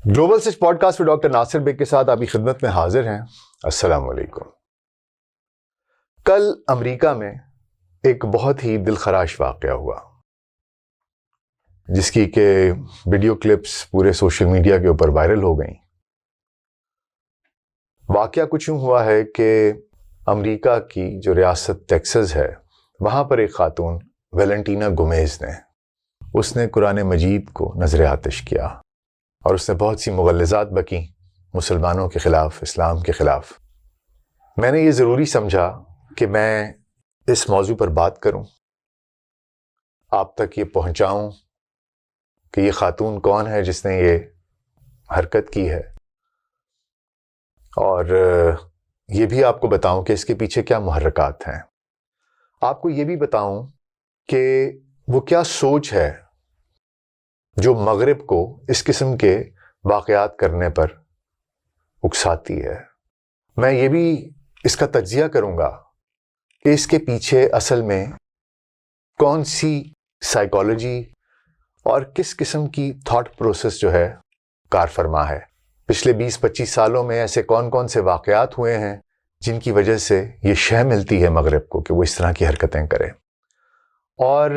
Global سچ pod cost میں doctor ناصر bag کے ساتھ آپ کی خدمت میں حاضر ہیں۔ السلام علیکم۔ کل امریکہ میں ایک بہت ہی دلخراش واقعہ ہوا جس کی کہ ویڈیو کلپس پورے سوشل میڈیا کے اوپر وائرل ہو گئیں۔ واقعہ کچھ یوں ہوا ہے کہ امریکہ کی جو ریاست ٹیکساس ہے وہاں پر ایک خاتون ویلنٹینا گومیز اس نے قرآن مجید کو نذر آتش کیا اور اس نے بہت سی مغلظات بکیں مسلمانوں کے خلاف، اسلام کے خلاف۔ میں نے یہ ضروری سمجھا کہ میں اس موضوع پر بات کروں، آپ تک یہ پہنچاؤں کہ یہ خاتون کون ہے جس نے یہ حرکت کی ہے، اور یہ بھی آپ کو بتاؤں کہ اس کے پیچھے کیا محرکات ہیں۔ آپ کو یہ بھی بتاؤں کہ وہ کیا سوچ ہے جو مغرب کو اس قسم کے واقعات کرنے پر اکساتی ہے۔ میں یہ بھی اس کا تجزیہ کروں گا کہ اس کے پیچھے اصل میں کون سی سائیکالوجی اور کس قسم کی تھاٹ پروسیس جو ہے کار فرما ہے۔ پچھلے 20-25 سالوں میں ایسے کون کون سے واقعات ہوئے ہیں جن کی وجہ سے یہ شے ملتی ہے مغرب کو کہ وہ اس طرح کی حرکتیں کرے، اور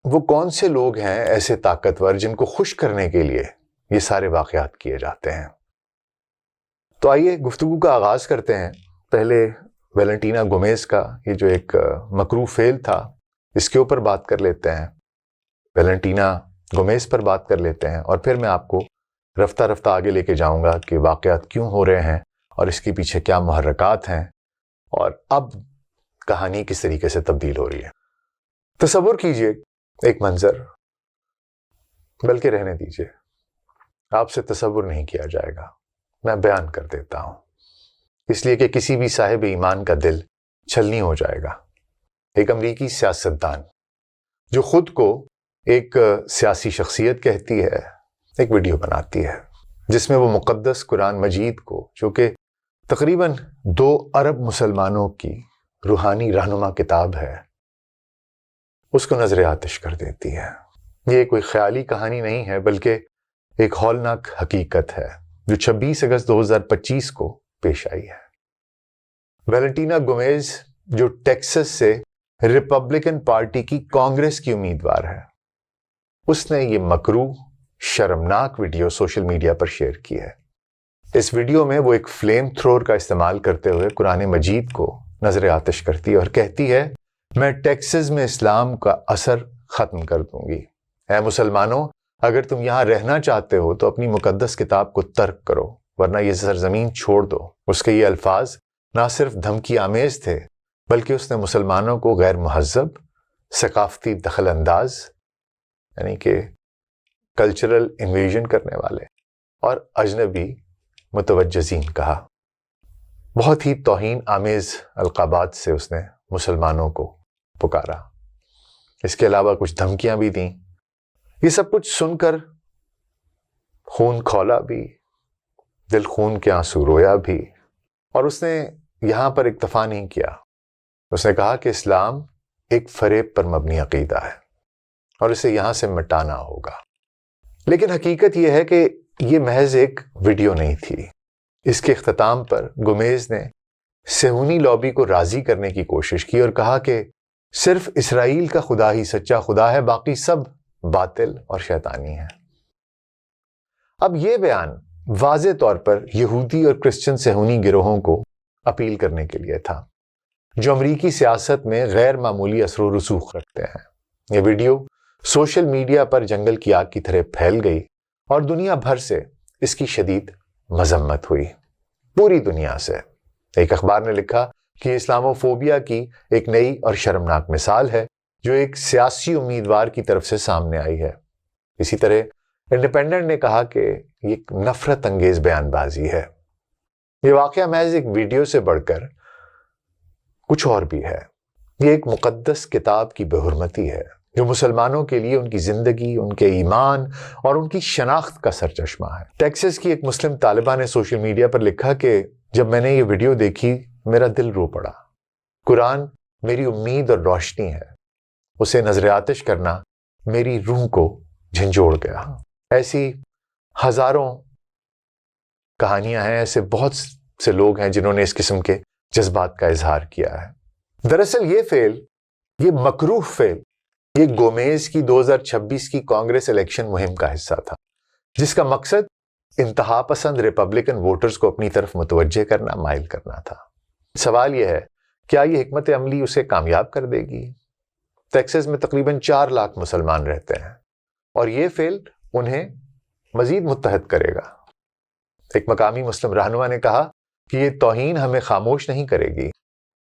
وہ کون سے لوگ ہیں ایسے طاقتور جن کو خوش کرنے کے لیے یہ سارے واقعات کیے جاتے ہیں۔ تو آئیے گفتگو کا آغاز کرتے ہیں۔ پہلے ویلنٹینا گومیز کا یہ جو ایک مکروہ فعل تھا اس کے اوپر بات کر لیتے ہیں، ویلنٹینا گومیز پر بات کر لیتے ہیں، اور پھر میں آپ کو رفتہ رفتہ آگے لے کے جاؤں گا کہ واقعات کیوں ہو رہے ہیں اور اس کے پیچھے کیا محرکات ہیں اور اب کہانی کس طریقے سے تبدیل ہو رہی ہے۔ تصور کیجئے ایک منظر، بلکہ رہنے دیجئے، آپ سے تصور نہیں کیا جائے گا، میں بیان کر دیتا ہوں، اس لیے کہ کسی بھی صاحب ایمان کا دل چھلنی ہو جائے گا۔ ایک امریکی سیاستدان جو خود کو ایک سیاسی شخصیت کہتی ہے، ایک ویڈیو بناتی ہے جس میں وہ مقدس قرآن مجید کو، جو کہ تقریباً 2 ارب مسلمانوں کی روحانی رہنما کتاب ہے، اس کو نذر آتش کر دیتی ہے۔ یہ کوئی خیالی کہانی نہیں ہے بلکہ ایک ہولناک حقیقت ہے جو 26 اگست 2025 کو پیش آئی ہے۔ ویلنٹینا گومیز جو ٹیکساس سے ریپبلکن پارٹی کی کانگریس کی امیدوار ہے، اس نے یہ مکروہ شرمناک ویڈیو سوشل میڈیا پر شیئر کی ہے۔ اس ویڈیو میں وہ ایک فلیم تھرور کا استعمال کرتے ہوئے قرآن مجید کو نذر آتش کرتی ہے اور کہتی ہے، میں ٹیکساس میں اسلام کا اثر ختم کر دوں گی۔ اے مسلمانوں، اگر تم یہاں رہنا چاہتے ہو تو اپنی مقدس کتاب کو ترک کرو، ورنہ یہ سرزمین چھوڑ دو۔ اس کے یہ الفاظ نہ صرف دھمکی آمیز تھے بلکہ اس نے مسلمانوں کو غیر مہذب، ثقافتی دخل انداز یعنی کہ کلچرل انویژن کرنے والے اور اجنبی متوجزین کہا۔ بہت ہی توہین آمیز القابات سے اس نے مسلمانوں کو پکارا۔ اس کے علاوہ کچھ دھمکیاں بھی دیں۔ یہ سب کچھ سن کر خون کھولا بھی، دل خون کے آنسو رویا بھی، اور اس نے یہاں پر اکتفا نہیں کیا۔ اس نے کہا کہ اسلام ایک فریب پر مبنی عقیدہ ہے اور اسے یہاں سے مٹانا ہوگا۔ لیکن حقیقت یہ ہے کہ یہ محض ایک ویڈیو نہیں تھی۔ اس کے اختتام پر گومیز نے صہیونی لابی کو راضی کرنے کی کوشش کی اور کہا کہ صرف اسرائیل کا خدا ہی سچا خدا ہے، باقی سب باطل اور شیطانی ہے۔ اب یہ بیان واضح طور پر یہودی اور کرسچن صہیونی گروہوں کو اپیل کرنے کے لیے تھا جو امریکی سیاست میں غیر معمولی اثر و رسوخ رکھتے ہیں۔ یہ ویڈیو سوشل میڈیا پر جنگل کی آگ کی طرح پھیل گئی اور دنیا بھر سے اس کی شدید مذمت ہوئی، پوری دنیا سے۔ ایک اخبار نے لکھا کہ اسلاموفوبیا کی ایک نئی اور شرمناک مثال ہے جو ایک سیاسی امیدوار کی طرف سے سامنے آئی ہے۔ اسی طرح انڈیپینڈنٹ نے کہا کہ یہ ایک نفرت انگیز بیان بازی ہے۔ یہ واقعہ محض ایک ویڈیو سے بڑھ کر کچھ اور بھی ہے۔ یہ ایک مقدس کتاب کی بے حرمتی ہے جو مسلمانوں کے لیے ان کی زندگی، ان کے ایمان اور ان کی شناخت کا سرچشمہ ہے۔ ٹیکساس کی ایک مسلم طالبہ نے سوشل میڈیا پر لکھا کہ جب میں نے یہ ویڈیو دیکھی میرا دل رو پڑا۔ قرآن میری امید اور روشنی ہے، اسے نذر آتش کرنا میری روح کو جھنجھوڑ گیا۔ ایسی ہزاروں کہانیاں ہیں، ایسے بہت سے لوگ ہیں جنہوں نے اس قسم کے جذبات کا اظہار کیا ہے۔ دراصل یہ فعل، یہ مکروہ فعل، یہ گومیز کی 2026 کی کانگریس الیکشن مہم کا حصہ تھا، جس کا مقصد انتہا پسند ریپبلکن ووٹرز کو اپنی طرف متوجہ کرنا، مائل کرنا تھا۔ سوال یہ ہے، کیا یہ حکمت عملی اسے کامیاب کر دے گی؟ ٹیکساس میں تقریباً 4 لاکھ مسلمان رہتے ہیں اور یہ فعل انہیں مزید متحد کرے گا۔ ایک مقامی مسلم رہنما نے کہا کہ یہ توہین ہمیں خاموش نہیں کرے گی،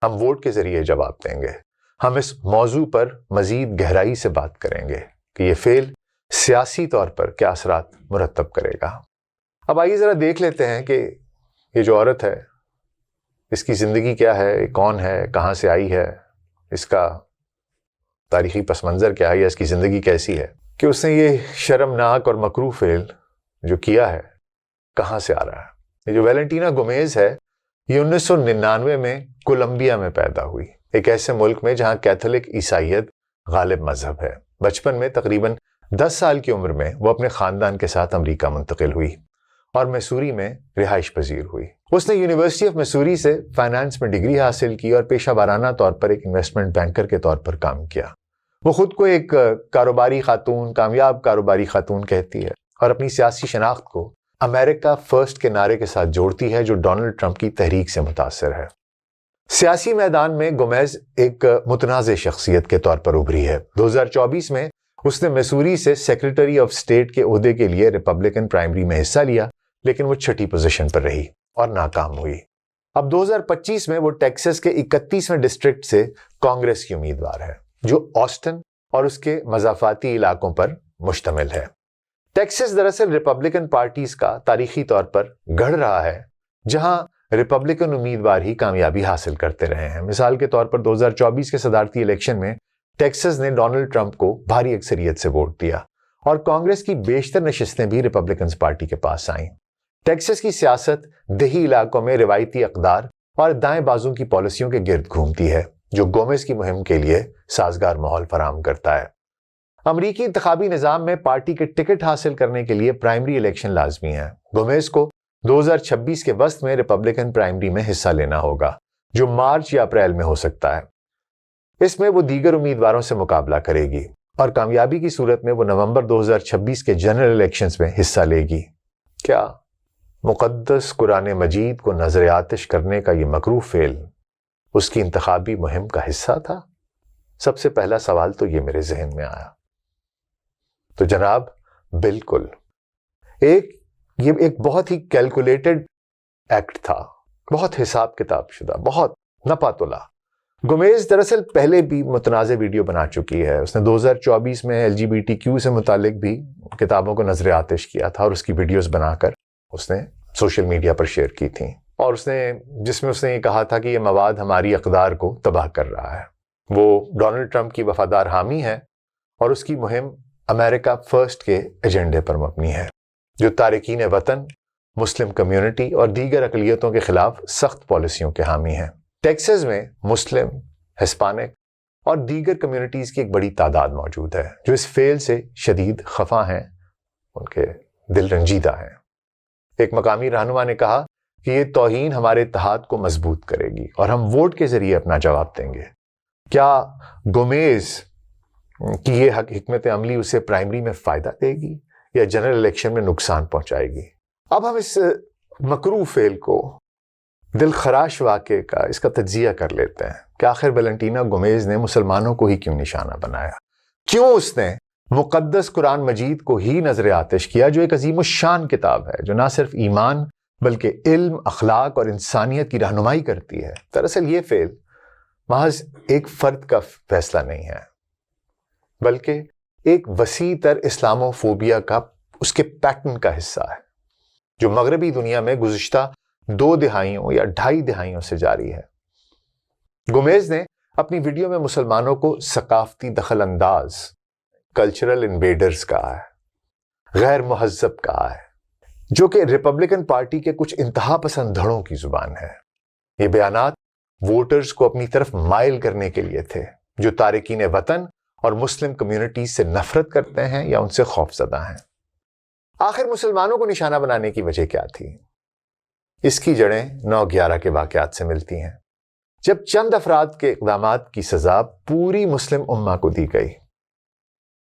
ہم ووٹ کے ذریعے جواب دیں گے، ہم اس موضوع پر مزید گہرائی سے بات کریں گے کہ یہ فعل سیاسی طور پر کیا اثرات مرتب کرے گا۔ اب آئیے ذرا دیکھ لیتے ہیں کہ یہ جو عورت ہے، اس کی زندگی کیا ہے، کون ہے، کہاں سے آئی ہے، اس کا تاریخی پس منظر کیا ہے، یا اس کی زندگی کیسی ہے کہ اس نے یہ شرمناک اور مکروہ فعل جو کیا ہے کہاں سے آ رہا ہے۔ یہ جو ویلنٹینا گومیز ہے، یہ 1999 میں کولمبیا میں پیدا ہوئی، ایک ایسے ملک میں جہاں کیتھولک عیسائیت غالب مذہب ہے۔ بچپن میں تقریباً 10 سال کی عمر میں وہ اپنے خاندان کے ساتھ امریکہ منتقل ہوئی اور میسوری میں رہائش پذیر ہوئی۔ اس نے یونیورسٹی آف میسوری سے فائنانس میں ڈگری حاصل کی اور پیشہ ورانہ طور پر ایک انویسٹمنٹ بینکر کے طور پر کام کیا۔ وہ خود کو ایک کاروباری خاتون، کامیاب کاروباری خاتون کہتی ہے اور اپنی سیاسی شناخت کو امریکہ فرسٹ کے نعرے کے ساتھ جوڑتی ہے، جو ڈونلڈ ٹرمپ کی تحریک سے متاثر ہے۔ سیاسی میدان میں گومیز ایک متنازع شخصیت کے طور پر ابھری ہے۔ 2024 میں اس نے میسوری سے سیکریٹری آف اسٹیٹ کے عہدے کے لیے ریپبلکن پرائمری میں حصہ لیا، لیکن وہ 6ٹھی پوزیشن پر رہی اور ناکام ہوئی۔ اب 2025 میں وہ ٹیکساس کے 31ویں ڈسٹرکٹ سے کانگریس کی امیدوار ہے، جو آسٹن اور اس کے مضافاتی علاقوں پر مشتمل ہے۔ ٹیکساس دراصل ریپبلکن پارٹیز کا تاریخی طور پر گڑھ رہا ہے، جہاں ریپبلکن امیدوار ہی کامیابی حاصل کرتے رہے ہیں۔ مثال کے طور پر 2024 کے صدارتی الیکشن میں ٹیکساس نے ڈونلڈ ٹرمپ کو بھاری اکثریت سے ووٹ دیا اور کانگریس کی بیشتر نشستیں بھی ریپبلکنز پارٹی کے پاس آئیں۔ ٹیکساس کی سیاست دیہی علاقوں میں روایتی اقدار اور دائیں بازو کی پالیسیوں کے گرد گھومتی ہے، جو گومیز کی مہم کے لیے سازگار ماحول فراہم کرتا ہے۔ امریکی انتخابی نظام میں پارٹی کے ٹکٹ حاصل کرنے کے لیے پرائمری الیکشن لازمی ہے۔ گومیز کو 2026 کے وسط میں ریپبلکن پرائمری میں حصہ لینا ہوگا، جو مارچ یا اپریل میں ہو سکتا ہے۔ اس میں وہ دیگر امیدواروں سے مقابلہ کرے گی اور کامیابی کی صورت میں وہ نومبر 2026 کے جنرل الیکشنز میں حصہ لے گی۔ کیا مقدس قرآن مجید کو نظر آتش کرنے کا یہ مکروہ فعل اس کی انتخابی مہم کا حصہ تھا؟ سب سے پہلا سوال تو یہ میرے ذہن میں آیا۔ تو جناب بالکل یہ ایک بہت ہی کیلکولیٹڈ ایکٹ تھا، بہت حساب کتاب شدہ، بہت نپا تلا۔ گومیز دراصل پہلے بھی متنازع ویڈیو بنا چکی ہے۔ اس نے 2024 میں LGBTQ سے متعلق بھی کتابوں کو نظر آتش کیا تھا اور اس کی ویڈیوز بنا کر اس نے سوشل میڈیا پر شیئر کی تھیں، اور جس میں اس نے یہ کہا تھا کہ یہ مواد ہماری اقدار کو تباہ کر رہا ہے۔ وہ ڈونلڈ ٹرمپ کی وفادار حامی ہے اور اس کی مہم امریکہ فرسٹ کے ایجنڈے پر مبنی ہے، جو تارکین وطن، مسلم کمیونٹی اور دیگر اقلیتوں کے خلاف سخت پالیسیوں کے حامی ہیں۔ ٹیکساس میں مسلم، ہسپانک اور دیگر کمیونٹیز کی ایک بڑی تعداد موجود ہے، جو اس فعل سے شدید خفا ہیں، ان کے دل رنجیدہ ہیں۔ ایک مقامی رہنما نے کہا کہ یہ توہین ہمارے اتحاد کو مضبوط کرے گی اور ہم ووٹ کے ذریعے اپنا جواب دیں گے۔ کیا گومیز کی یہ حکمت عملی اسے پرائمری میں فائدہ دے گی یا جنرل الیکشن میں نقصان پہنچائے گی؟ اب ہم اس مکروہ فعل کو، دل خراش واقعے کا، اس کا تجزیہ کر لیتے ہیں کہ آخر ویلنٹینا گومیز نے مسلمانوں کو ہی کیوں نشانہ بنایا؟ کیوں اس نے مقدس قرآن مجید کو ہی نظر آتش کیا، جو ایک عظیم الشان کتاب ہے، جو نہ صرف ایمان بلکہ علم، اخلاق اور انسانیت کی رہنمائی کرتی ہے؟ دراصل یہ فعل محض ایک فرد کا فیصلہ نہیں ہے، بلکہ ایک وسیع تر اسلاموفوبیا کا، اس کے پیٹرن کا حصہ ہے، جو مغربی دنیا میں گزشتہ 2 دہائیوں یا 2.5 دہائیوں سے جاری ہے۔ گومیز نے اپنی ویڈیو میں مسلمانوں کو ثقافتی دخل انداز، کلچرل انویڈرز کہا ہے، غیر مہذب کہا ہے، جو کہ ریپبلکن پارٹی کے کچھ انتہا پسند دھڑوں کی زبان ہے۔ یہ بیانات ووٹرز کو اپنی طرف مائل کرنے کے لیے تھے، جو تارکین وطن اور مسلم کمیونٹیز سے نفرت کرتے ہیں یا ان سے خوف زدہ ہیں۔ آخر مسلمانوں کو نشانہ بنانے کی وجہ کیا تھی؟ اس کی جڑیں 9/11 کے واقعات سے ملتی ہیں، جب چند افراد کے اقدامات کی سزا پوری مسلم امہ کو دی گئی۔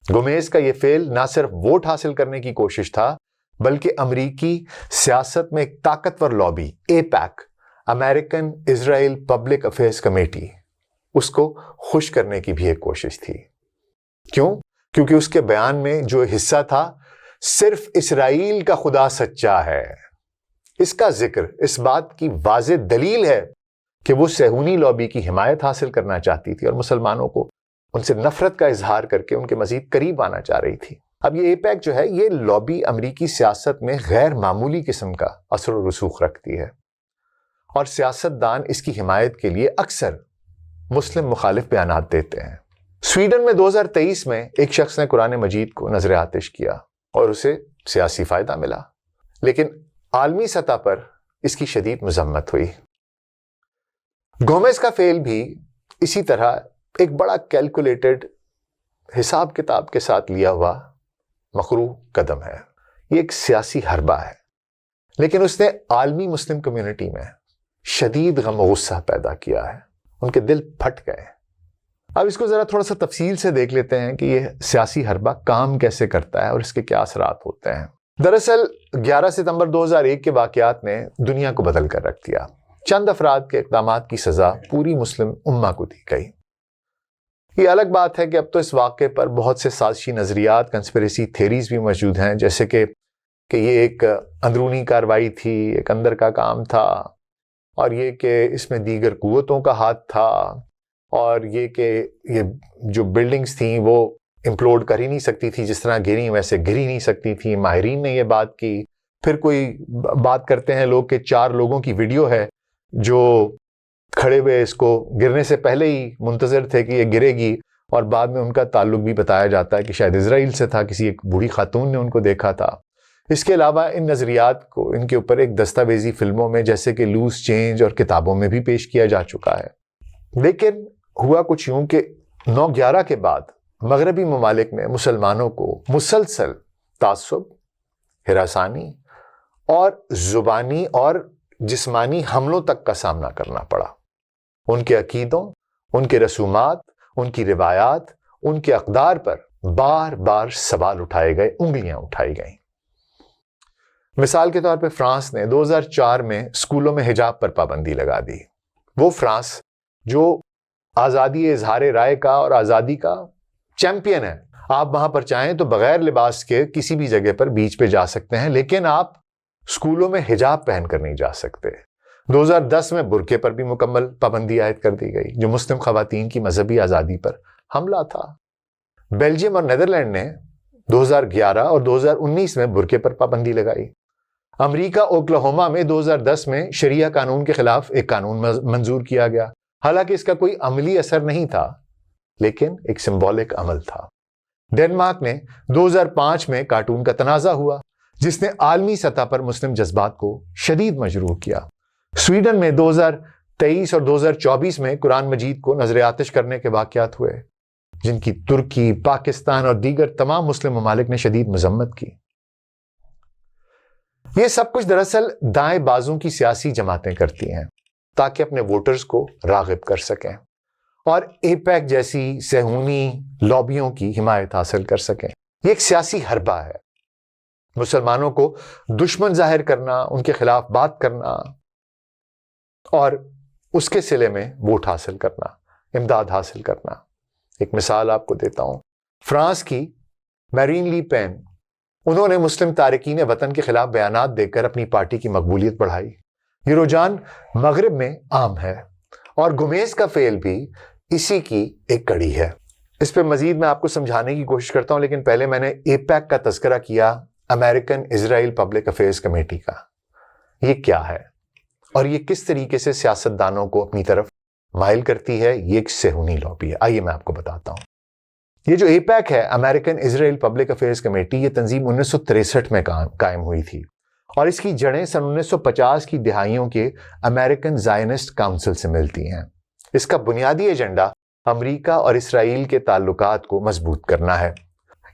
گومیز کا یہ فعل نہ صرف ووٹ حاصل کرنے کی کوشش تھا، بلکہ امریکی سیاست میں ایک طاقتور لابی AIPAC، امریکن اسرائیل پبلک افیئرز کمیٹی، اس کو خوش کرنے کی بھی ایک کوشش تھی۔ کیوں؟ کیونکہ اس کے بیان میں جو حصہ تھا صرف اسرائیل کا خدا سچا ہے، اس کا ذکر اس بات کی واضح دلیل ہے کہ وہ صہیونی لابی کی حمایت حاصل کرنا چاہتی تھی اور مسلمانوں کو ان سے نفرت کا اظہار کر کے ان کے مزید قریب آنا چاہ رہی تھی۔ اب یہ AIPAC جو ہے، یہ لابی امریکی سیاست میں غیر معمولی قسم کا اثر و رسوخ رکھتی ہے، اور سیاستدان اس کی حمایت کے لیے اکثر مسلم مخالف بیانات دیتے ہیں۔ سویڈن میں 2023 میں ایک شخص نے قرآن مجید کو نذر آتش کیا اور اسے سیاسی فائدہ ملا، لیکن عالمی سطح پر اس کی شدید مذمت ہوئی۔ گومیز کا فعل بھی اسی طرح ایک بڑا کیلکولیٹڈ حساب کتاب کے ساتھ لیا ہوا مخروع قدم ہے، یہ ایک سیاسی حربہ ہے، لیکن اس نے عالمی مسلم کمیونٹی میں شدید غم و غصہ پیدا کیا ہے، ان کے دل پھٹ گئے۔ اب اس کو ذرا تھوڑا سا تفصیل سے دیکھ لیتے ہیں کہ یہ سیاسی حربہ کام کیسے کرتا ہے اور اس کے کیا اثرات ہوتے ہیں۔ دراصل 11 ستمبر 2001 کے واقعات نے دنیا کو بدل کر رکھ دیا۔ چند افراد کے اقدامات کی سزا پوری مسلم امہ کو دی گئی۔ یہ الگ بات ہے کہ اب تو اس واقعے پر بہت سے سازشی نظریات، کنسپریسی تھیریز بھی موجود ہیں، جیسے کہ یہ ایک اندرونی کارروائی تھی، ایک اندر کا کام تھا، اور یہ کہ اس میں دیگر قوتوں کا ہاتھ تھا، اور یہ کہ یہ جو بلڈنگز تھیں وہ امپلوڈ کر ہی نہیں سکتی تھی، جس طرح گری ویسے گر ہی نہیں سکتی تھی۔ ماہرین نے یہ بات کی۔ پھر کوئی بات کرتے ہیں لوگ کہ 4 لوگوں کی ویڈیو ہے جو کھڑے ہوئے اس کو گرنے سے پہلے ہی منتظر تھے کہ یہ گرے گی، اور بعد میں ان کا تعلق بھی بتایا جاتا ہے کہ شاید اسرائیل سے تھا، کسی ایک بوڑھی خاتون نے ان کو دیکھا تھا۔ اس کے علاوہ ان نظریات کو ان کے اوپر ایک دستاویزی فلموں میں جیسے کہ لوز چینج اور کتابوں میں بھی پیش کیا جا چکا ہے۔ لیکن ہوا کچھ یوں کہ 9/11 کے بعد مغربی ممالک میں مسلمانوں کو مسلسل تعصب، ہراسانی اور زبانی اور جسمانی حملوں تک کا سامنا کرنا پڑا۔ ان کے عقیدوں، ان کے رسومات، ان کی روایات، ان کے اقدار پر بار بار سوال اٹھائے گئے، انگلیاں اٹھائی گئیں۔ مثال کے طور پہ فرانس نے 2004 میں اسکولوں میں حجاب پر پابندی لگا دی۔ وہ فرانس جو آزادی اظہار رائے کا اور آزادی کا چیمپئن ہے، آپ وہاں پر چاہیں تو بغیر لباس کے کسی بھی جگہ پر بیچ پہ جا سکتے ہیں، لیکن آپ اسکولوں میں حجاب پہن کر نہیں جا سکتے۔ 2010 میں برقعے پر بھی مکمل پابندی عائد کر دی گئی، جو مسلم خواتین کی مذہبی آزادی پر حملہ تھا۔ بیلجیم اور نیدرلینڈ نے 2011 اور 2019 میں برقعے پر پابندی لگائی۔ امریکہ اوکلاہوما میں 2010 میں شریعہ قانون کے خلاف ایک قانون منظور کیا گیا، حالانکہ اس کا کوئی عملی اثر نہیں تھا، لیکن ایک سمبولک عمل تھا۔ ڈنمارک نے 2005 میں کارٹون کا تنازع ہوا، جس نے عالمی سطح پر مسلم جذبات کو شدید مجروح کیا۔ سویڈن میں 2023 اور 2024 میں قرآن مجید کو نذر آتش کرنے کے واقعات ہوئے، جن کی ترکی، پاکستان اور دیگر تمام مسلم ممالک نے شدید مذمت کی۔ یہ سب کچھ دراصل دائیں بازوں کی سیاسی جماعتیں کرتی ہیں تاکہ اپنے ووٹرز کو راغب کر سکیں اور AIPAC جیسی صہیونی لابیوں کی حمایت حاصل کر سکیں۔ یہ ایک سیاسی حربہ ہے، مسلمانوں کو دشمن ظاہر کرنا، ان کے خلاف بات کرنا اور اس کے صلے میں ووٹ حاصل کرنا، امداد حاصل کرنا۔ ایک مثال آپ کو دیتا ہوں، فرانس کی میرین لی پین، انہوں نے مسلم تارکین وطن کے خلاف بیانات دے کر اپنی پارٹی کی مقبولیت بڑھائی۔ یہ رجحان مغرب میں عام ہے، اور گومیز کا فعل بھی اسی کی ایک کڑی ہے۔ اس پہ مزید میں آپ کو سمجھانے کی کوشش کرتا ہوں، لیکن پہلے میں نے AIPAC کا تذکرہ کیا، امریکن اسرائیل پبلک افیئرز کمیٹی کا۔ یہ کیا ہے اور یہ کس طریقے سے سیاستدانوں کو اپنی طرف مائل کرتی ہے؟ یہ ایک صہیونی لابی ہے۔ آئیے میں آپ کو بتاتا ہوں۔ یہ جو AIPAC ہے، امریکن اسرائیل پبلک افیئرز کمیٹی، یہ تنظیم 1963 میں قائم ہوئی تھی، اور اس کی جڑیں سن 1950 کی دہائیوں کے امریکن زائنسٹ کاؤنسل سے ملتی ہیں۔ اس کا بنیادی ایجنڈا امریکہ اور اسرائیل کے تعلقات کو مضبوط کرنا ہے۔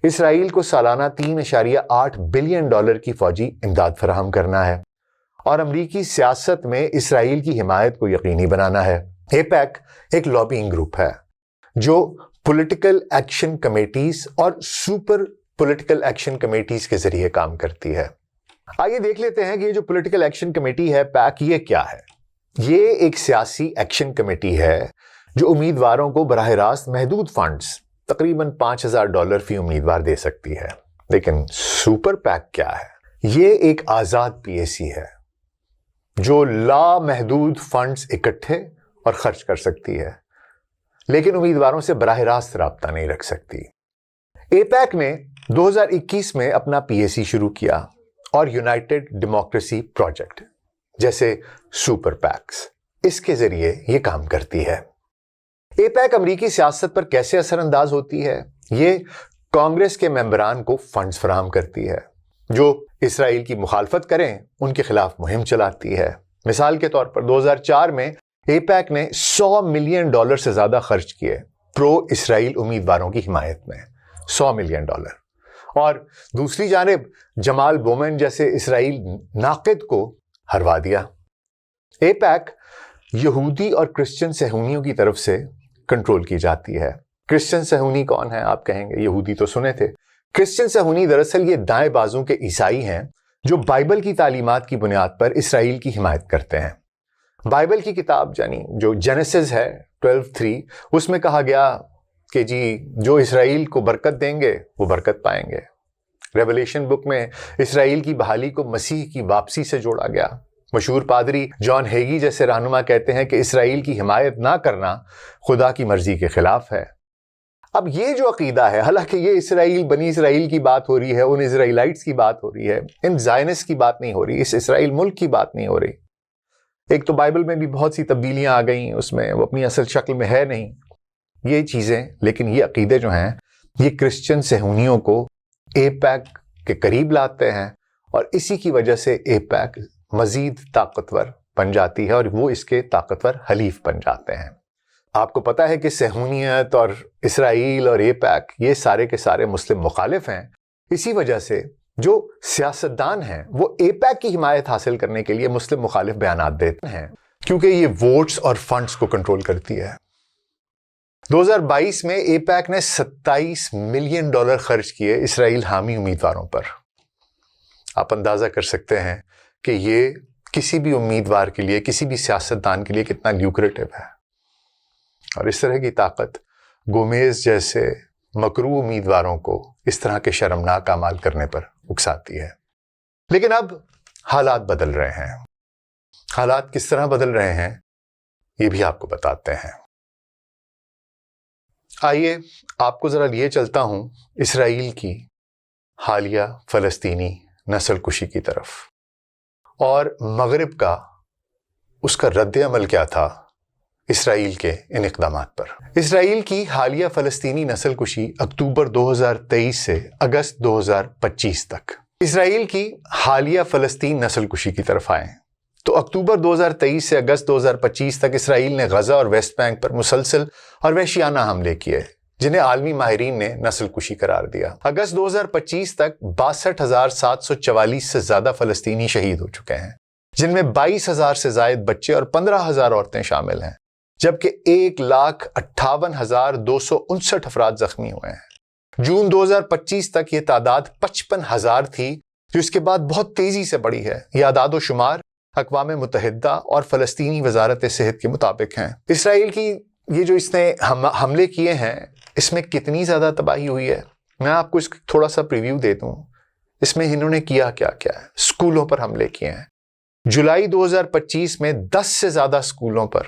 اسرائیل کو سالانہ 3.8 بلین ڈالر کی فوجی امداد فراہم کرنا ہے اور امریکی سیاست میں اسرائیل کی حمایت کو یقینی بنانا ہے۔ ایپیک ایک لابینگ گروپ ہے جو پولیٹیکل ایکشن کمیٹیز اور سپر پولیٹیکل ایکشن کمیٹیز کے ذریعے کام کرتی ہے۔ آئیے دیکھ لیتے ہیں کہ یہ جو پولیٹیکل ایکشن کمیٹی ہے پیک، یہ کیا ہے۔ یہ ایک سیاسی ایکشن کمیٹی ہے جو امیدواروں کو براہ راست محدود فنڈز تقریباً $5,000 فی امیدوار دے سکتی ہے۔ لیکن سپر پیک کیا ہے؟ یہ ایک آزاد پی اے سی ہے جو لامحدود فنڈز اکٹھے اور خرچ کر سکتی ہے، لیکن امیدواروں سے براہ راست رابطہ نہیں رکھ سکتی۔ ایپیک نے 2021 میں اپنا پی اے سی شروع کیا اور یونائٹڈ ڈیموکریسی پروجیکٹ جیسے سپر پیکس اس کے ذریعے یہ کام کرتی ہے۔ ایپیک امریکی سیاست پر کیسے اثر انداز ہوتی ہے؟ یہ کانگریس کے ممبران کو فنڈز فراہم کرتی ہے جو اسرائیل کی مخالفت کریں ان کے خلاف مہم چلاتی ہے۔ مثال کے طور پر 2004 میں ایپیک نے $100 ملین سے زیادہ خرچ کیے پرو اسرائیل امیدواروں کی حمایت میں، $100 ملین۔ اور دوسری جانب جمال بومن جیسے اسرائیل ناقد کو ہروا دیا۔ ایپیک یہودی اور کرسچن صہیونیوں کی طرف سے کنٹرول کی جاتی ہے۔ کرسچن صہیونی کون ہے آپ کہیں گے؟ یہودی تو سنے تھے۔ کرسچن صہیونی دراصل یہ دائیں بازو کے عیسائی ہیں جو بائبل کی تعلیمات کی بنیاد پر اسرائیل کی حمایت کرتے ہیں۔ بائبل کی کتاب یعنی جو جینیسس ہے 12:3، اس میں کہا گیا کہ جی جو اسرائیل کو برکت دیں گے وہ برکت پائیں گے۔ ریولیشن بک میں اسرائیل کی بحالی کو مسیح کی واپسی سے جوڑا گیا۔ مشہور پادری جان ہیگی جیسے رہنما کہتے ہیں کہ اسرائیل کی حمایت نہ کرنا خدا کی مرضی کے خلاف ہے۔ اب یہ جو عقیدہ ہے، حالانکہ یہ اسرائیل بنی اسرائیل کی بات ہو رہی ہے، ان اسرائیلائٹس کی بات ہو رہی ہے، ان زائنسٹ کی بات نہیں ہو رہی، اس اسرائیل ملک کی بات نہیں ہو رہی۔ ایک تو بائبل میں بھی بہت سی تبدیلیاں آ گئیں، اس میں وہ اپنی اصل شکل میں ہے نہیں یہ چیزیں، لیکن یہ عقیدے جو ہیں یہ کرسچن صہیونیوں کو ایپیک کے قریب لاتے ہیں اور اسی کی وجہ سے ایپیک مزید طاقتور بن جاتی ہے اور وہ اس کے طاقتور حلیف بن جاتے ہیں۔ آپ کو پتا ہے کہ صہیونیت اور اسرائیل اور ایپیک یہ سارے کے سارے مسلم مخالف ہیں، اسی وجہ سے جو سیاستدان ہیں وہ ایپیک کی حمایت حاصل کرنے کے لیے مسلم مخالف بیانات دیتے ہیں کیونکہ یہ ووٹس اور فنڈز کو کنٹرول کرتی ہے۔ 2022 میں ایپیک نے $27 ملین خرچ کیے اسرائیل حامی امیدواروں پر۔ آپ اندازہ کر سکتے ہیں کہ یہ کسی بھی امیدوار کے لیے، کسی بھی سیاستدان کے لیے کتنا لیوکریٹو ہے، اور اس طرح کی طاقت گومیز جیسے مکروہ امیدواروں کو اس طرح کے شرمناک اعمال کرنے پر اکساتی ہے۔ لیکن اب حالات بدل رہے ہیں۔ حالات کس طرح بدل رہے ہیں یہ بھی آپ کو بتاتے ہیں۔ آئیے آپ کو ذرا لیے چلتا ہوں اسرائیل کی حالیہ فلسطینی نسل کشی کی طرف اور مغرب کا اس کا رد عمل کیا تھا اسرائیل کے ان اقدامات پر۔ اسرائیل کی حالیہ فلسطینی نسل کشی اکتوبر 2023 سے اگست 2025 تک۔ اسرائیل کی حالیہ فلسطین نسل کشی کی طرف آئیں تو اکتوبر 2023 سے اگست 2025 تک اسرائیل نے غزہ اور ویسٹ بینک پر مسلسل اور وحشیانہ حملے کیے جنہیں عالمی ماہرین نے نسل کشی قرار دیا۔ اگست 2025 تک 62,744 سے زیادہ فلسطینی شہید ہو چکے ہیں، جن میں 22,000 سے زائد بچے اور 15,000 عورتیں شامل ہیں، جبکہ 1,58,259 افراد زخمی ہوئے ہیں۔ جون 2025 تک یہ تعداد 55,000 تھی، جو اس کے بعد بہت تیزی سے بڑھی ہے۔ یہ اعداد و شمار اقوام متحدہ اور فلسطینی وزارت صحت کے مطابق ہیں۔ اسرائیل کی یہ جو اس نے حملے کیے ہیں، اس میں کتنی زیادہ تباہی ہوئی ہے، میں آپ کو اس تھوڑا سا پریویو دے دوں۔ اس میں انہوں نے کیا کیا ہے۔ اسکولوں پر حملے کیے ہیں۔ جولائی 2025 میں 10 سے زیادہ اسکولوں پر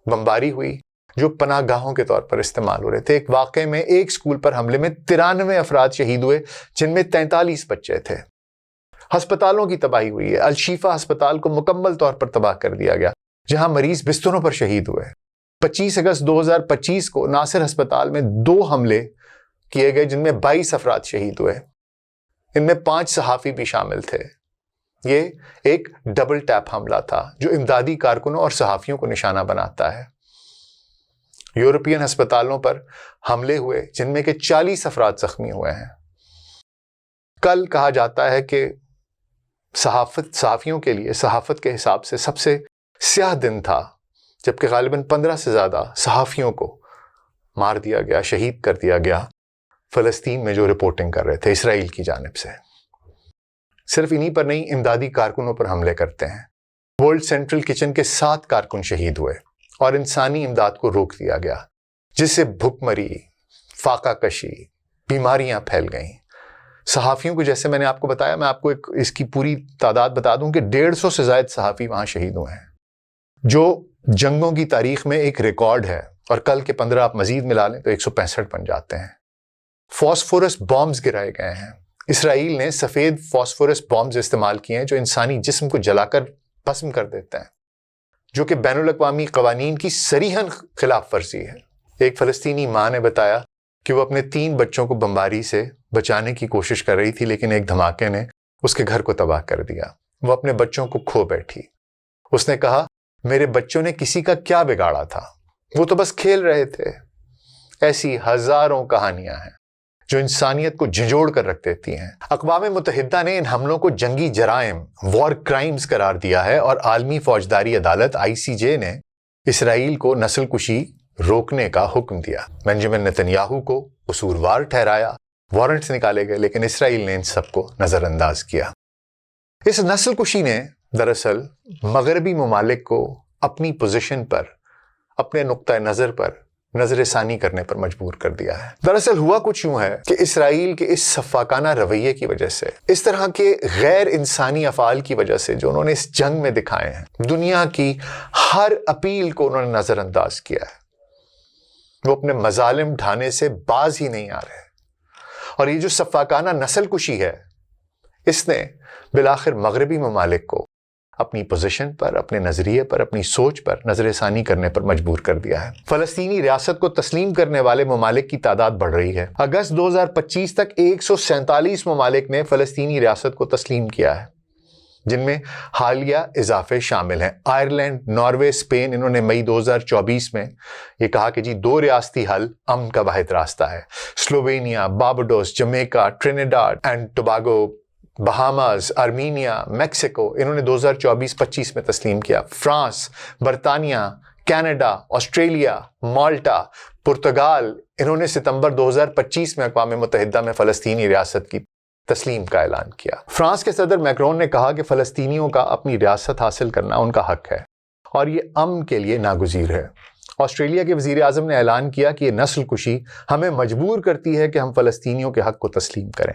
بمباری ہوئی جو پناہ گاہوں کے طور پر استعمال ہو رہے تھے۔ ایک واقعے میں ایک اسکول پر حملے میں 93 افراد شہید ہوئے، جن میں 43 بچے تھے۔ ہسپتالوں کی تباہی ہوئی ہے۔ الشفا ہسپتال کو مکمل طور پر تباہ کر دیا گیا، جہاں مریض بستروں پر شہید ہوئے۔ 25 اگست 2025 کو ناصر ہسپتال میں 2 حملے کیے گئے، جن میں 22 افراد شہید ہوئے، ان میں 5 صحافی بھی شامل تھے۔ یہ ایک ڈبل ٹیپ حملہ تھا جو امدادی کارکنوں اور صحافیوں کو نشانہ بناتا ہے۔ یورپین ہسپتالوں پر حملے ہوئے جن میں کہ 40 افراد زخمی ہوئے ہیں۔ کل کہا جاتا ہے کہ صحافیوں کے لیے صحافت کے حساب سے سب سے سیاہ دن تھا، جبکہ غالباً 15 سے زیادہ صحافیوں کو مار دیا گیا، شہید کر دیا گیا فلسطین میں جو رپورٹنگ کر رہے تھے اسرائیل کی جانب سے۔ صرف انہی پر نہیں، امدادی کارکنوں پر حملے کرتے ہیں۔ ورلڈ سینٹرل کچن کے 7 کارکن شہید ہوئے اور انسانی امداد کو روک دیا گیا، جس سے بھوک مری، فاقہ کشی، بیماریاں پھیل گئیں۔ صحافیوں کو، جیسے میں نے آپ کو بتایا، میں آپ کو اس کی پوری تعداد بتا دوں کہ 150 سے زائد صحافی وہاں شہید ہوئے ہیں، جو جنگوں کی تاریخ میں ایک ریکارڈ ہے، اور کل کے 15 آپ مزید ملا لیں تو 165 بن جاتے ہیں۔ فاسفورس بامز گرائے گئے ہیں۔ اسرائیل نے سفید فاسفورس بامز استعمال کیے ہیں جو انسانی جسم کو جلا کر بھسم کر دیتے ہیں، جو کہ بین الاقوامی قوانین کی صریحاً خلاف ورزی ہے۔ ایک فلسطینی ماں نے بتایا کہ وہ اپنے 3 بچوں کو بمباری سے بچانے کی کوشش کر رہی تھی، لیکن ایک دھماکے نے اس کے گھر کو تباہ کر دیا۔ وہ اپنے بچوں کو کھو بیٹھی۔ اس نے کہا، میرے بچوں نے کسی کا کیا بگاڑا تھا، وہ تو بس کھیل رہے تھے۔ ایسی ہزاروں کہانیاں ہیں جو انسانیت کو جھنجھوڑ کر رکھ دیتی ہیں۔ اقوام متحدہ نے ان حملوں کو جنگی جرائم، وار کرائمز قرار دیا ہے، اور عالمی فوجداری عدالت ICJ نے اسرائیل کو نسل کشی روکنے کا حکم دیا۔ بنجمن نتنیاہو کو قصوروار ٹھہرایا، وارنٹس نکالے گئے، لیکن اسرائیل نے ان سب کو نظر انداز کیا۔ اس نسل کشی نے دراصل مغربی ممالک کو اپنی پوزیشن پر، اپنے نقطہ نظر پر نظر ثانی کرنے پر مجبور کر دیا ہے۔ دراصل ہوا کچھ یوں ہے کہ اسرائیل کے اس سفاکانہ رویے کی وجہ سے، اس طرح کے غیر انسانی افعال کی وجہ سے جو انہوں نے اس جنگ میں دکھائے ہیں، دنیا کی ہر اپیل کو انہوں نے نظر انداز کیا ہے۔ وہ اپنے مظالم ڈھانے سے باز ہی نہیں آ رہے، اور یہ جو سفاکانہ نسل کشی ہے، اس نے بالآخر مغربی ممالک کو اپنی پوزیشن پر، اپنے نظریے پر، اپنی سوچ پر نظر ثانی کرنے پر مجبور کر دیا ہے۔ فلسطینی ریاست کو تسلیم کرنے والے ممالک کی تعداد بڑھ رہی ہے۔ اگست 2025 تک 147 ممالک نے فلسطینی ریاست کو تسلیم کیا ہے، جن میں حالیہ اضافے شامل ہیں۔ آئرلینڈ، ناروے، اسپین، انہوں نے مئی 2024 میں یہ کہا کہ جی 2 ریاستی حل امن کا واحد راستہ ہے۔ Slovenia, Barbados, Jamaica, Trinidad and Tobago, Bahamas, Armenia, Mexico, انہوں نے 2024-25 میں تسلیم کیا۔ فرانس، برطانیہ، کینیڈا، آسٹریلیا، مالٹا، پرتگال، انہوں نے ستمبر 2025 میں اقوام متحدہ میں فلسطینی ریاست کی تسلیم کا اعلان کیا۔ فرانس کے صدر میکرون نے کہا کہ فلسطینیوں کا اپنی ریاست حاصل کرنا ان کا حق ہے، اور یہ امن کے لیے ناگزیر ہے۔ آسٹریلیا کے وزیر اعظم نے اعلان کیا کہ یہ نسل کشی ہمیں مجبور کرتی ہے کہ ہم فلسطینیوں کے حق کو تسلیم کریں۔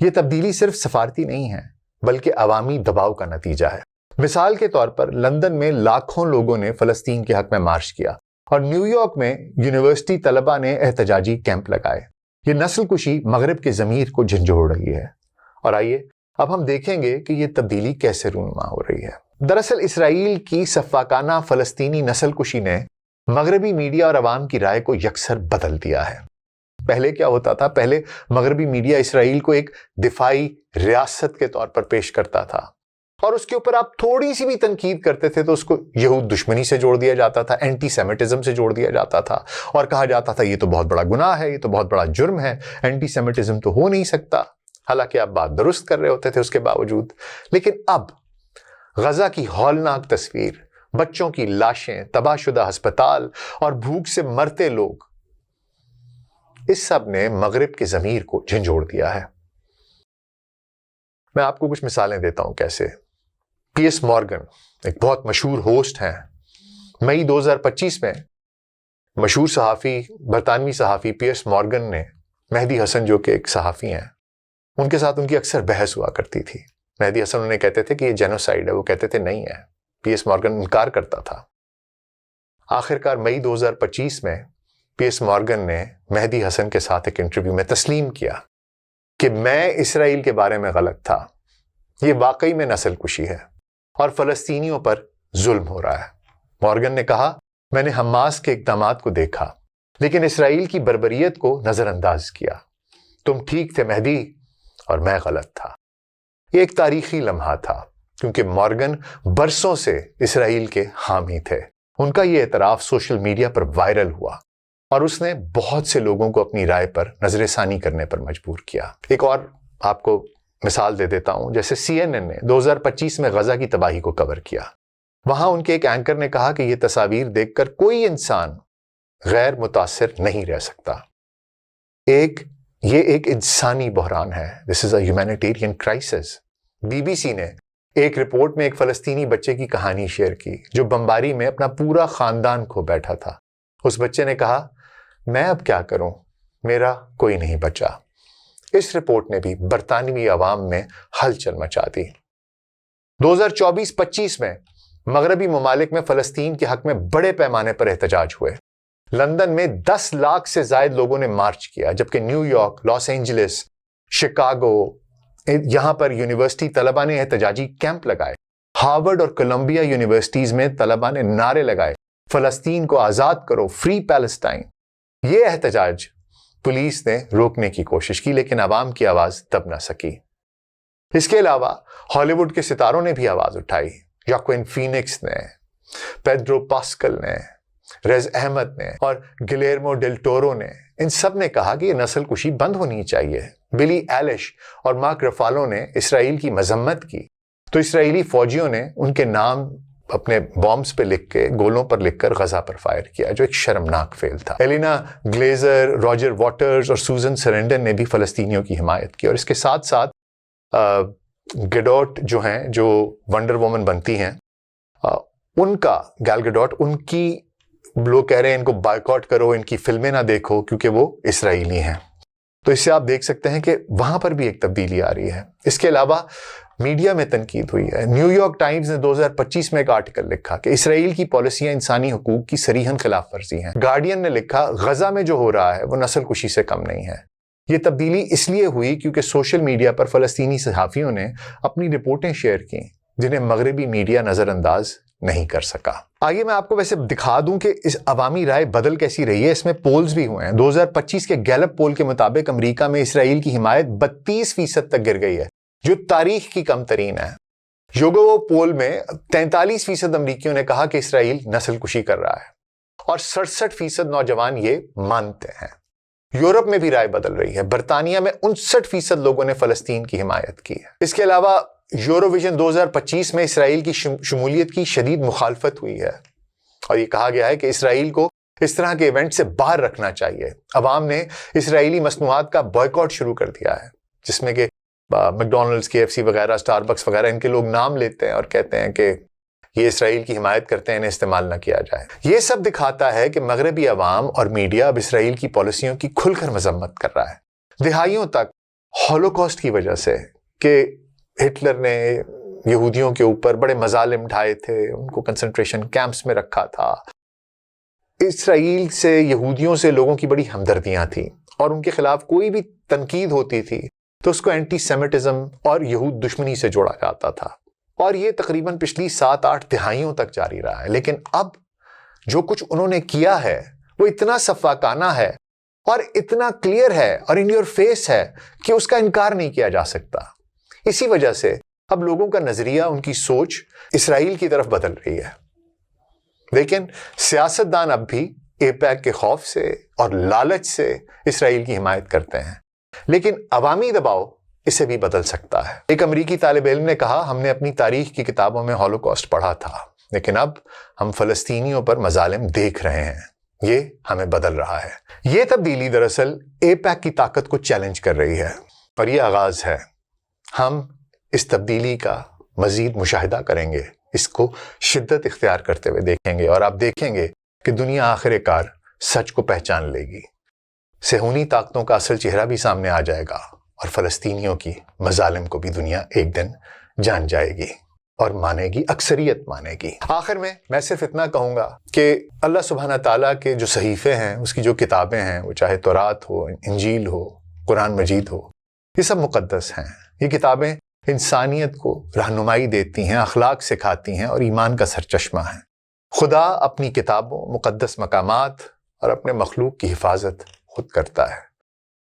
یہ تبدیلی صرف سفارتی نہیں ہے، بلکہ عوامی دباؤ کا نتیجہ ہے۔ مثال کے طور پر لندن میں لاکھوں لوگوں نے فلسطین کے حق میں مارچ کیا، اور نیو یارک میں یونیورسٹی طلباء نے احتجاجی کیمپ لگائے۔ یہ نسل کشی مغرب کے ضمیر کو جھنجھوڑ رہی ہے، اور آئیے اب ہم دیکھیں گے کہ یہ تبدیلی کیسے رونما ہو رہی ہے۔ دراصل اسرائیل کی سفاکانہ فلسطینی نسل کشی نے مغربی میڈیا اور عوام کی رائے کو یکسر بدل دیا ہے۔ پہلے کیا ہوتا تھا؟ پہلے مغربی میڈیا اسرائیل کو ایک دفاعی ریاست کے طور پر پیش کرتا تھا، اور اس کے اوپر آپ تھوڑی سی بھی تنقید کرتے تھے تو اس کو یہود دشمنی سے جوڑ دیا جاتا تھا، اینٹی سیمیٹزم سے جوڑ دیا جاتا تھا، اور کہا جاتا تھا یہ تو بہت بڑا گناہ ہے، یہ تو بہت بڑا جرم ہے، اینٹی سیمیٹزم تو ہو نہیں سکتا، حالانکہ آپ بات درست کر رہے ہوتے تھے اس کے باوجود۔ لیکن اب غزہ کی ہولناک تصویر، بچوں کی لاشیں، تباہ شدہ ہسپتال اور بھوک سے مرتے لوگ، اس سب نے مغرب کے ضمیر کو جھنجھوڑ دیا ہے۔ میں آپ کو کچھ مثالیں دیتا ہوں کیسے۔ پی ایس مورگن ایک بہت مشہور ہوسٹ ہیں۔ مئی 2025 میں مشہور صحافی، برطانوی صحافی پی ایس مورگن نے مہدی حسن، جو کہ ایک صحافی ہیں، ان کے ساتھ ان کی اکثر بحث ہوا کرتی تھی۔ مہدی حسن انہیں کہتے تھے کہ یہ جینوسائیڈ ہے، وہ کہتے تھے نہیں ہے۔ پی ایس مورگن انکار کرتا تھا۔ آخرکار مئی 2025 میں پی ایس مورگن نے مہدی حسن کے ساتھ ایک انٹرویو میں تسلیم کیا کہ میں اسرائیل کے بارے میں غلط تھا، یہ واقعی میں نسل کشی ہے اور فلسطینیوں پر ظلم ہو رہا ہے۔ مورگن نے کہا، میں نے حماس کے اقدامات کو دیکھا لیکن اسرائیل کی بربریت کو نظر انداز کیا۔ تم ٹھیک تھے مہدی اور میں غلط تھا۔ یہ ایک تاریخی لمحہ تھا کیونکہ مورگن برسوں سے اسرائیل کے حامی تھے۔ ان کا یہ اعتراف سوشل میڈیا پر وائرل ہوا اور اس نے بہت سے لوگوں کو اپنی رائے پر نظر ثانی کرنے پر مجبور کیا۔ ایک اور آپ کو مثال دے دیتا ہوں، جیسے CNN نے 2025 میں غزہ کی تباہی کو کور کیا۔ وہاں ان کے ایک اینکر نے کہا کہ یہ تصاویر دیکھ کر کوئی انسان غیر متاثر نہیں رہ سکتا۔ یہ ایک انسانی بحران ہے۔ This is a humanitarian crisis۔ BBC نے ایک رپورٹ میں ایک فلسطینی بچے کی کہانی شیئر کی جو بمباری میں اپنا پورا خاندان کھو بیٹھا تھا۔ اس بچے نے کہا، میں اب کیا کروں، میرا کوئی نہیں بچا۔ اس رپورٹ نے بھی برطانوی عوام میں ہلچل مچا دی۔ 2024-25 میں مغربی ممالک میں فلسطین کے حق میں بڑے پیمانے پر احتجاج ہوئے۔ لندن میں 10 لاکھ سے زائد لوگوں نے مارچ کیا، جبکہ New York, Los Angeles, Chicago, یہاں پر یونیورسٹی طلباء نے احتجاجی کیمپ لگائے۔ ہارورڈ اور کولمبیا یونیورسٹیز میں طلباء نے نعرے لگائے، فلسطین کو آزاد کرو، فری پیلسٹائن۔ یہ احتجاج پولیس نے روکنے کی کوشش کی، لیکن عوام کی آواز دب نہ سکی۔ اس کے علاوہ ہالی ووڈ کے ستاروں نے بھی آواز اٹھائی۔ جاکوئن فینکس نے، پیڈرو پاسکل نے، ریز احمد نے اور گلیرمو ڈیل ٹورو نے، ان سب نے کہا کہ یہ نسل کشی بند ہونی چاہیے۔ بلی ایلش اور مارک رفالو نے اسرائیل کی مذمت کی تو اسرائیلی فوجیوں نے ان کے نام اپنے بامبس پہ لکھ کے، گولوں پر لکھ کر غزہ پر فائر کیا، جو ایک شرمناک فعل تھا۔ ایلینا گلیزر، راجر واٹرز اور سوزن سرنڈن نے بھی فلسطینیوں کی حمایت کی، اور اس کے ساتھ ساتھ گیڈوٹ جو ہیں، جو ونڈر وومن بنتی ہیں، ان کا گال گیڈوٹ، ان کی لوگ کہہ رہے ہیں ان کو بائیکاٹ کرو، ان کی فلمیں نہ دیکھو کیونکہ وہ اسرائیلی ہیں۔ تو اس سے آپ دیکھ سکتے ہیں کہ وہاں پر بھی ایک تبدیلی آ رہی ہے۔ اس کے علاوہ میڈیا میں تنقید ہوئی ہے۔ نیو یارک ٹائمز نے 2025 میں ایک آرٹیکل لکھا کہ اسرائیل کی پالیسیاں انسانی حقوق کی صریحاً خلاف ورزی ہیں۔ گارڈین نے لکھا، غزہ میں جو ہو رہا ہے وہ نسل کشی سے کم نہیں ہے۔ یہ تبدیلی اس لیے ہوئی کیونکہ سوشل میڈیا پر فلسطینی صحافیوں نے اپنی رپورٹیں شیئر کی جنہیں مغربی میڈیا نظر انداز نہیں کر سکا۔ آئیے میں آپ کو ویسے دکھا دوں کہ اس عوامی رائے بدل کیسی رہی ہے۔ اس میں پولز بھی ہوئے ہیں۔ 2025 کے گیلپ پول کے مطابق امریکہ میں اسرائیل کی حمایت 32% تک گر گئی ہے، جو تاریخ کی کم ترین ہے۔ یوگو پول میں 43% امریکیوں نے کہا کہ اسرائیل نسل کشی کر رہا ہے، اور 67% نوجوان یہ مانتے ہیں۔ یورپ میں بھی رائے بدل رہی ہے۔ برطانیہ میں 59% لوگوں نے فلسطین کی حمایت کی ہے۔ اس کے علاوہ یوروویژن 2025 میں اسرائیل کی شمولیت کی شدید مخالفت ہوئی ہے، اور یہ کہا گیا ہے کہ اسرائیل کو اس طرح کے ایونٹ سے باہر رکھنا چاہیے۔ عوام نے اسرائیلی مصنوعات کا بائیکاٹ شروع کر دیا ہے، جس میں کہ میکڈونلڈز، KFC وغیرہ، سٹار بکس وغیرہ، ان کے لوگ نام لیتے ہیں اور کہتے ہیں کہ یہ اسرائیل کی حمایت کرتے ہیں، انہیں استعمال نہ کیا جائے۔ یہ سب دکھاتا ہے کہ مغربی عوام اور میڈیا اب اسرائیل کی پالیسیوں کی کھل کر مذمت کر رہا ہے۔ دہائیوں تک ہولوکاسٹ کی وجہ سے، کہ ہٹلر نے یہودیوں کے اوپر بڑے مظالم ڈھائے تھے، ان کو کنسنٹریشن کیمپس میں رکھا تھا، اسرائیل سے، یہودیوں سے لوگوں کی بڑی ہمدردیاں تھیں، اور ان کے خلاف کوئی بھی تنقید ہوتی تھی تو اس کو اینٹی سیمیٹزم اور یہود دشمنی سے جوڑا جاتا تھا، اور یہ تقریباً پچھلی 7-8 دہائیوں تک جاری رہا ہے۔ لیکن اب جو کچھ انہوں نے کیا ہے وہ اتنا سفاکانہ ہے اور اتنا کلیئر ہے اور ان یور فیس ہے کہ اس کا انکار نہیں کیا جا سکتا۔ اسی وجہ سے اب لوگوں کا نظریہ، ان کی سوچ اسرائیل کی طرف بدل رہی ہے۔ لیکن سیاستدان اب بھی ایپیک کے خوف سے اور لالچ سے اسرائیل کی حمایت کرتے ہیں، لیکن عوامی دباؤ اسے بھی بدل سکتا ہے۔ ایک امریکی طالب علم نے کہا، ہم نے اپنی تاریخ کی کتابوں میں ہولوکاسٹ پڑھا تھا، لیکن اب ہم فلسطینیوں پر مظالم دیکھ رہے ہیں، یہ ہمیں بدل رہا ہے۔ یہ تبدیلی دراصل ایپیک کی طاقت کو چیلنج کر رہی ہے، اور یہ آغاز ہے۔ ہم اس تبدیلی کا مزید مشاہدہ کریں گے، اس کو شدت اختیار کرتے ہوئے دیکھیں گے، اور آپ دیکھیں گے کہ دنیا آخر کار سچ کو پہچان لے گی۔ صہیونی طاقتوں کا اصل چہرہ بھی سامنے آ جائے گا، اور فلسطینیوں کی مظالم کو بھی دنیا ایک دن جان جائے گی اور مانے گی، اکثریت مانے گی۔ آخر میں صرف اتنا کہوں گا کہ اللہ سبحانہ تعالیٰ کے جو صحیفے ہیں، اس کی جو کتابیں ہیں، وہ چاہے تورات ہو، انجیل ہو، قرآن مجید ہو، یہ سب مقدس ہیں۔ یہ کتابیں انسانیت کو رہنمائی دیتی ہیں، اخلاق سکھاتی ہیں، اور ایمان کا سرچشمہ ہیں۔ خدا اپنی کتابوں، مقدس مقامات اور اپنے مخلوق کی حفاظت خود کرتا ہے۔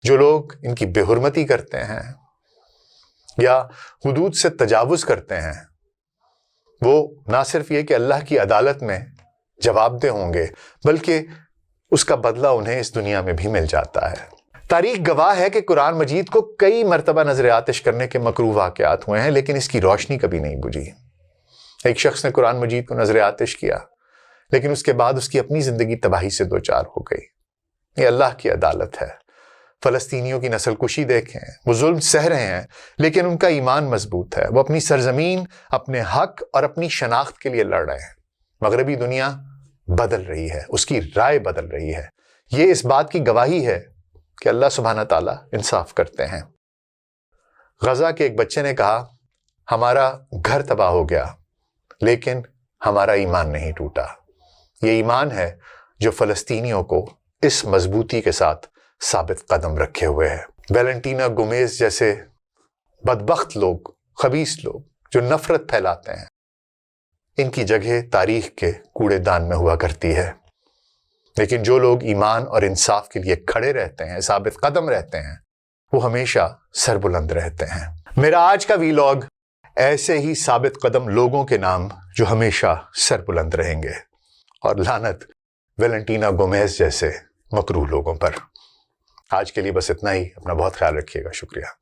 جو لوگ ان کی بے حرمتی کرتے ہیں یا حدود سے تجاوز کرتے ہیں، وہ نہ صرف یہ کہ اللہ کی عدالت میں جواب دہ ہوں گے، بلکہ اس کا بدلہ انہیں اس دنیا میں بھی مل جاتا ہے۔ تاریخ گواہ ہے کہ قرآن مجید کو کئی مرتبہ نظر آتش کرنے کے مکروہ واقعات ہوئے ہیں، لیکن اس کی روشنی کبھی نہیں بجھی۔ ایک شخص نے قرآن مجید کو نظر آتش کیا، لیکن اس کے بعد اس کی اپنی زندگی تباہی سے دوچار ہو گئی۔ یہ اللہ کی عدالت ہے۔ فلسطینیوں کی نسل کشی دیکھیں، وہ ظلم سہ رہے ہیں، لیکن ان کا ایمان مضبوط ہے۔ وہ اپنی سرزمین، اپنے حق اور اپنی شناخت کے لیے لڑ رہے ہیں۔ مغربی دنیا بدل رہی ہے، اس کی رائے بدل رہی ہے۔ یہ اس بات کی گواہی ہے کہ اللہ سبحانہ تعالیٰ انصاف کرتے ہیں۔ غزہ کے ایک بچے نے کہا، ہمارا گھر تباہ ہو گیا لیکن ہمارا ایمان نہیں ٹوٹا۔ یہ ایمان ہے جو فلسطینیوں کو اس مضبوطی کے ساتھ ثابت قدم رکھے ہوئے ہے۔ ویلنٹینا گومیز جیسے بدبخت لوگ، خبیث لوگ جو نفرت پھیلاتے ہیں، ان کی جگہ تاریخ کے کوڑے دان میں ہوا کرتی ہے، لیکن جو لوگ ایمان اور انصاف کے لیے کھڑے رہتے ہیں، ثابت قدم رہتے ہیں، وہ ہمیشہ سربلند رہتے ہیں۔ میرا آج کا ویلاگ ایسے ہی ثابت قدم لوگوں کے نام جو ہمیشہ سربلند رہیں گے، اور لعنت ویلنٹینا گومیز جیسے مکروہ لوگوں پر۔ آج کے لیے بس اتنا ہی۔ اپنا بہت خیال رکھیے گا۔ شکریہ۔